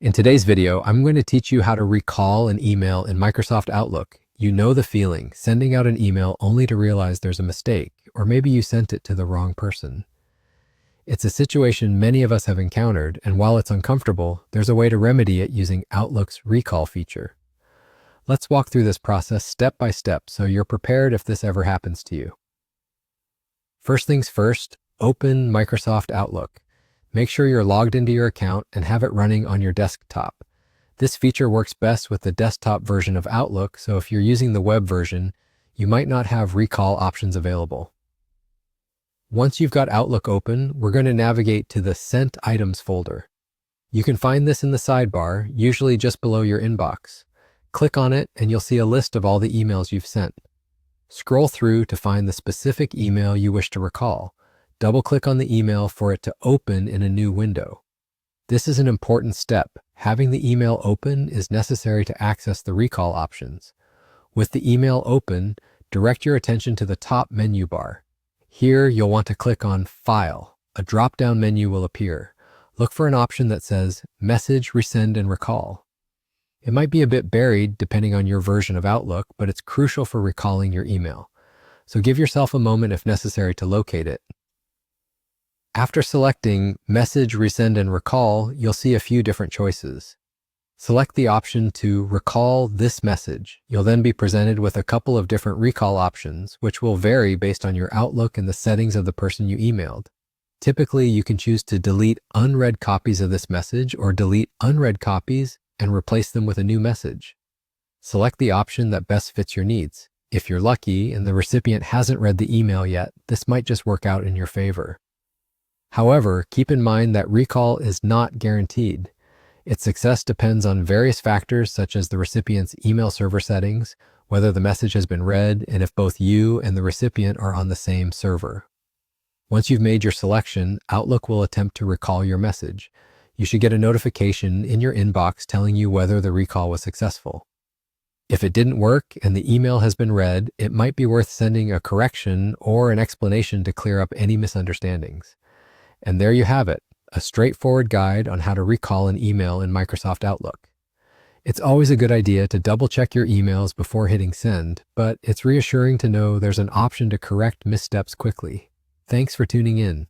In today's video, I'm going to teach you how to recall an email in Microsoft Outlook. You know the feeling, sending out an email only to realize there's a mistake, or maybe you sent it to the wrong person. It's a situation many of us have encountered, and while it's uncomfortable, there's a way to remedy it using Outlook's recall feature. Let's walk through this process step by step so you're prepared if this ever happens to you. First things first, open Microsoft Outlook. Make sure you're logged into your account and have it running on your desktop. This feature works best with the desktop version of Outlook, so if you're using the web version, you might not have recall options available. Once you've got Outlook open, we're going to navigate to the Sent Items folder. You can find this in the sidebar, usually just below your inbox. Click on it and you'll see a list of all the emails you've sent. Scroll through to find the specific email you wish to recall. Double-click on the email for it to open in a new window. This is an important step. Having the email open is necessary to access the recall options. With the email open, direct your attention to the top menu bar. Here, you'll want to click on File. A drop-down menu will appear. Look for an option that says Message, Resend, and Recall. It might be a bit buried depending on your version of Outlook, but it's crucial for recalling your email. So give yourself a moment if necessary to locate it. After selecting Message, Resend, and Recall, you'll see a few different choices. Select the option to recall this message. You'll then be presented with a couple of different recall options, which will vary based on your Outlook and the settings of the person you emailed. Typically, you can choose to delete unread copies of this message or delete unread copies and replace them with a new message. Select the option that best fits your needs. If you're lucky and the recipient hasn't read the email yet, this might just work out in your favor. However, keep in mind that recall is not guaranteed. Its success depends on various factors such as the recipient's email server settings, whether the message has been read, and if both you and the recipient are on the same server. Once you've made your selection, Outlook will attempt to recall your message. You should get a notification in your inbox telling you whether the recall was successful. If it didn't work and the email has been read, it might be worth sending a correction or an explanation to clear up any misunderstandings. And there you have it, a straightforward guide on how to recall an email in Microsoft Outlook. It's always a good idea to double-check your emails before hitting send, but it's reassuring to know there's an option to correct missteps quickly. Thanks for tuning in.